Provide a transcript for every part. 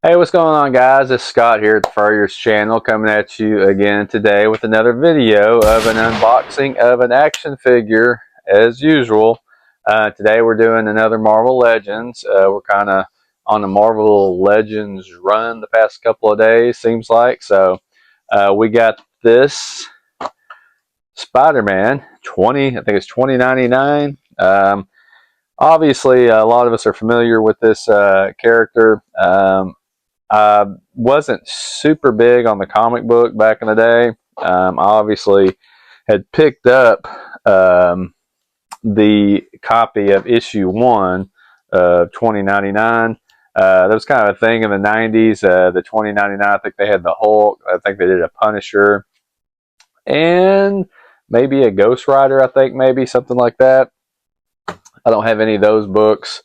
Hey, what's going on, guys? It's Scott here at the Furrier's channel, coming at you again today with another video of an unboxing of an action figure, as usual. Today we're doing another Marvel Legends. We're kind of on the Marvel Legends run the past couple of days, seems like. So we got this Spider-Man 20, I think it's 2099. Obviously, a lot of us are familiar with this character. I wasn't super big on the comic book back in the day. I obviously had picked up the copy of issue 1 of 2099. That was kind of a thing in the 90s. The 2099, I think they had the Hulk. I think they did a Punisher. And maybe a Ghost Rider, I think, maybe something like that. I don't have any of those books.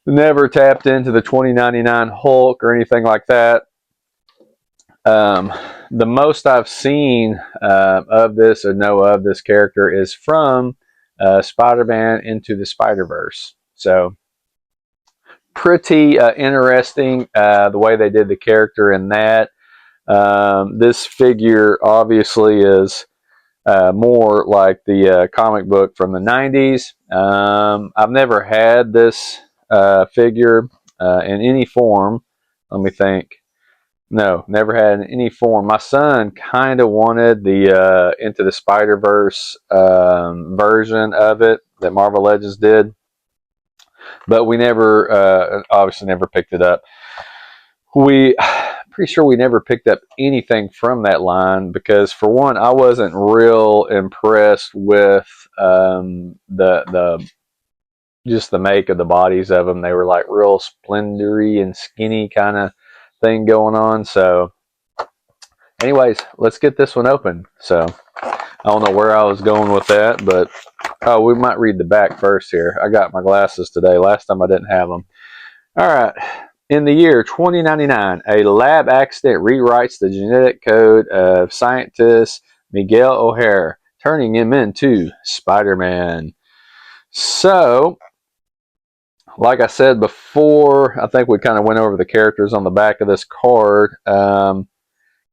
Never tapped into the 2099 Hulk or anything like that. The most I've seen of this or know of this character is from Spider-Man Into the Spider-Verse. So pretty interesting the way they did the character in that. This figure obviously is more like the comic book from the 90s. I've never had this figure in any form. Let me think. No, never had in any form. My son kind of wanted the Into the Spider-Verse version of it that Marvel Legends did, but we never, obviously never picked it up. Pretty sure we never picked up anything from that line because, for one, I wasn't real impressed with the just the make of the bodies of them. They were like real splendory and skinny kind of thing going on. So anyways, let's get this one open. So I don't know where I was going with that, but oh, we might read the back first here. I got my glasses today. Last time I didn't have them. All right. In the year 2099, a lab accident rewrites the genetic code of scientist Miguel O'Hare, turning him into Spider-Man. So, like I said before, I think we kind of went over the characters on the back of this card. Kind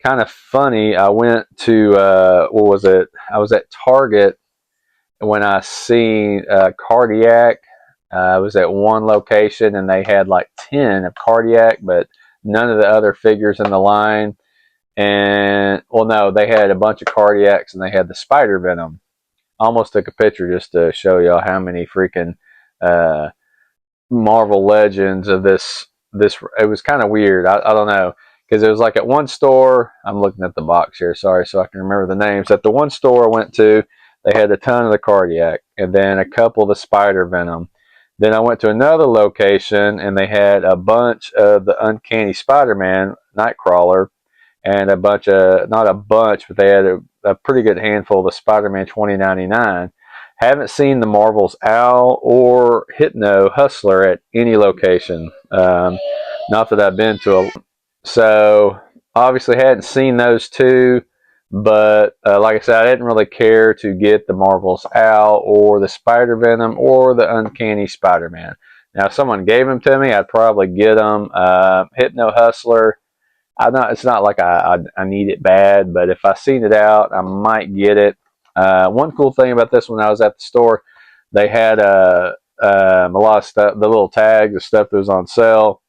of funny, I went to what was it? I was at Target when I seen Cardiac. I was at one location and they had like 10 of Cardiac, but none of the other figures in the line. And well, no, they had a bunch of Cardiacs and they had the Spider Venom. I almost took a picture just to show y'all how many freaking uh, Marvel Legends of this. It was kind of weird. I don't know, because it was like at one store. I'm looking at the box here. Sorry, so I can remember the names. At the one store I went to, they had a ton of the Cardiac, and then a couple of the Spider Venom. Then I went to another location, and they had a bunch of the Uncanny Spider-Man Nightcrawler, and a bunch of, not a bunch, but they had a pretty good handful of the Spider-Man 2099. Haven't seen the Marvel's Owl or Hypno Hustler at any location. Not that I've been to a. So obviously hadn't seen those two, but like I said, I didn't really care to get the Marvel's Owl or the Spider Venom or the Uncanny Spider-Man. Now, if someone gave them to me, I'd probably get them. Hypno Hustler, it's not like I need it bad, but if I seen it out, I might get it. One cool thing about this when I was at the store, they had a lot of stuff, the little tags, the stuff that was on sale.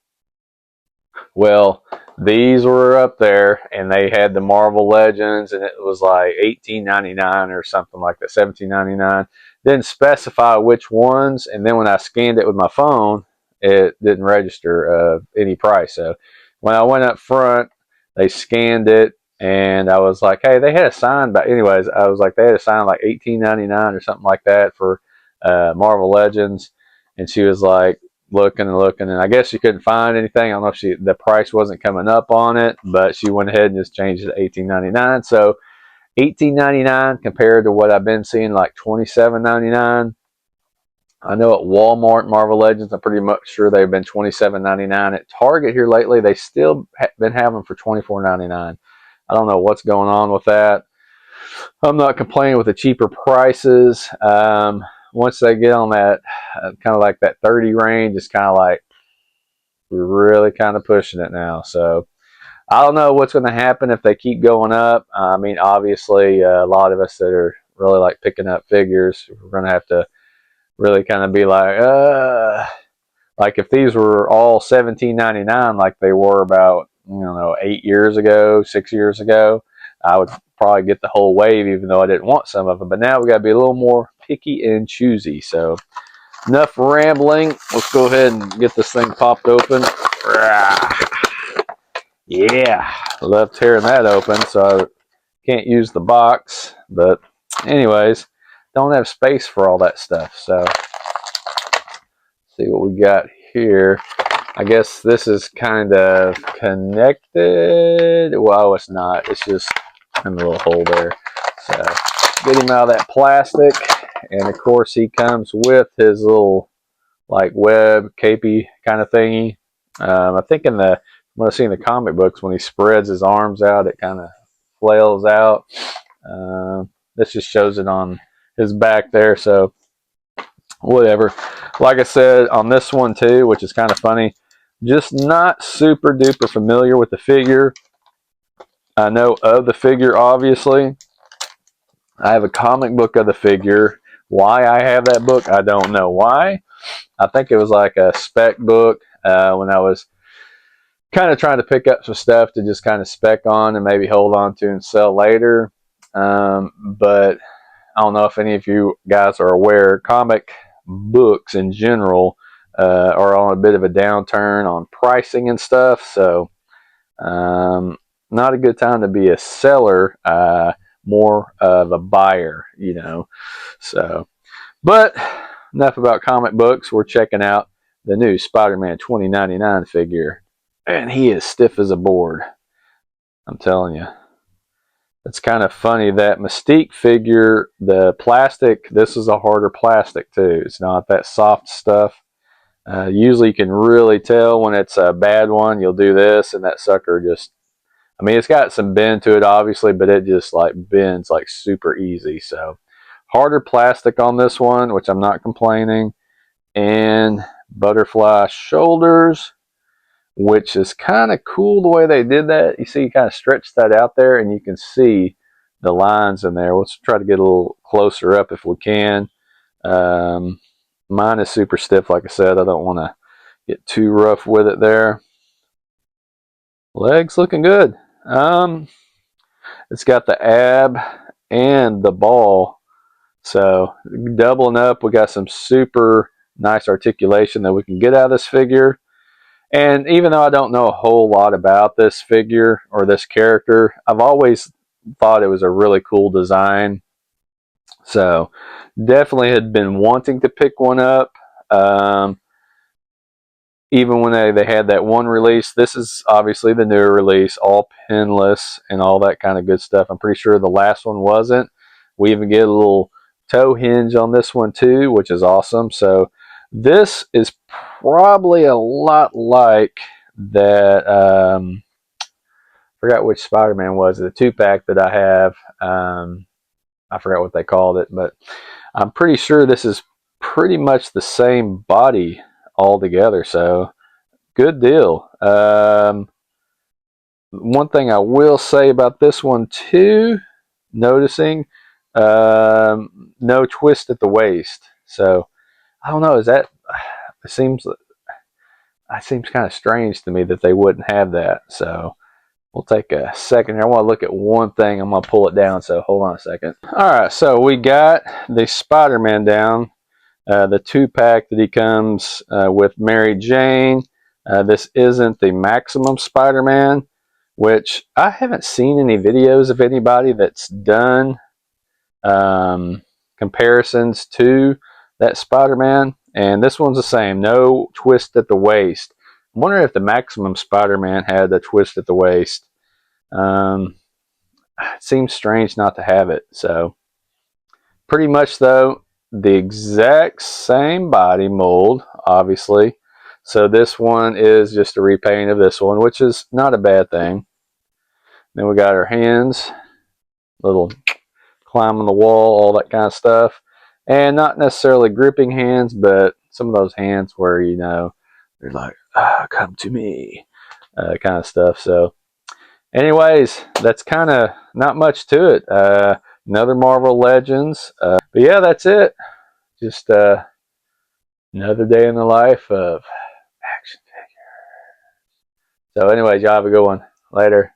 Well, these were up there, and they had the Marvel Legends, and it was like $18.99 or something like that, $17.99. Didn't specify which ones, and then when I scanned it with my phone, it didn't register any price. So when I went up front, they scanned it, and I was like, hey, they had a sign. But anyways, I was like, they had a sign like $18.99 or something like that for Marvel Legends, and she was like, looking and looking, and I guess she couldn't find anything. I don't know if the price wasn't coming up on it, but she went ahead and just changed it to $18.99. So $18.99 compared to what I've been seeing, like $27.99. I know at Walmart Marvel Legends, I'm pretty much sure they've been $27.99. At Target here lately, they still been having for $24.99. I don't know what's going on with that. I'm not complaining with the cheaper prices. Once they get on that kind of like that 30 range, it's kind of like, We're really kind of pushing it now. So I don't know what's going to happen if they keep going up. I mean, obviously, a lot of us that are really like picking up figures, we're going to have to really kind of be like if these were all $17.99 like they were about, 8 years ago, 6 years ago, I would probably get the whole wave even though I didn't want some of them. But now we got to be a little more picky and choosy. So enough rambling. Let's go ahead and get this thing popped open. Yeah, I love tearing that open, so I can't use the box. But anyways, don't have space for all that stuff. So see what we got here. I guess this is kind of connected. Well, it's not. It's just in a little hole there. So get him out of that plastic. And of course he comes with his little like web capey kind of thingy. I think when I see in the comic books, when he spreads his arms out, it kind of flails out. This just shows it on his back there. So whatever. Like I said on this one too, which is kind of funny, just not super duper familiar with the figure. I know of the figure, obviously. I have a comic book of the figure. Why I have that book, I don't know why. I think it was like a spec book when I was kind of trying to pick up some stuff to just kind of spec on and maybe hold on to and sell later. But I don't know if any of you guys are aware, comic books in general are on a bit of a downturn on pricing and stuff. So not a good time to be a seller, more of a buyer, So, but enough about comic books. We're checking out the new Spider-Man 2099 figure. And he is stiff as a board. I'm telling you. It's kind of funny, that Mystique figure, the plastic, this is a harder plastic too. It's not that soft stuff. Usually you can really tell when it's a bad one. You'll do this and that sucker just, I mean, it's got some bend to it obviously, but it just like bends like super easy. So harder plastic on this one, which I'm not complaining. And butterfly shoulders, which is kind of cool the way they did that. You see, you kind of stretch that out there and you can see the lines in there. Let's try to get a little closer up if we can. Mine is super stiff, like I said. I don't want to get too rough with it there. Legs looking good. It's got the ab and the ball. So doubling up, we got some super nice articulation that we can get out of this figure. And even though I don't know a whole lot about this figure or this character, I've always thought it was a really cool design. So definitely had been wanting to pick one up. Even when they had that one release. This is obviously the newer release, all pinless and all that kind of good stuff. I'm pretty sure the last one wasn't. We even get a little toe hinge on this one too, which is awesome. So this is probably a lot like that. I forgot which Spider-Man was, the 2-pack that I have. I forgot what they called it, but I'm pretty sure this is pretty much the same body altogether. So good deal. One thing I will say about this one too, noticing no twist at the waist. So I don't know, it seems kind of strange to me that they wouldn't have that. So we'll take a second here. I want to look at one thing. I'm going to pull it down, so hold on a second. All right, so we got the Spider-Man down, the 2-pack that he comes with Mary Jane. This isn't the Maximum Spider-Man, which I haven't seen any videos of anybody that's done comparisons to that Spider-Man. And this one's the same, no twist at the waist. I'm wondering if the Maximum Spider-Man had a twist at the waist. It seems strange not to have it. So pretty much though, the exact same body mold, obviously. So this one is just a repaint of this one, which is not a bad thing. Then we got our hands, little climb on the wall, all that kind of stuff. And not necessarily gripping hands, but some of those hands where, there's they're like, come to me, kind of stuff. So anyways, that's kind of not much to it. Another Marvel Legends. But yeah, that's it. Just another day in the life of action figures. So anyways, y'all have a good one. Later.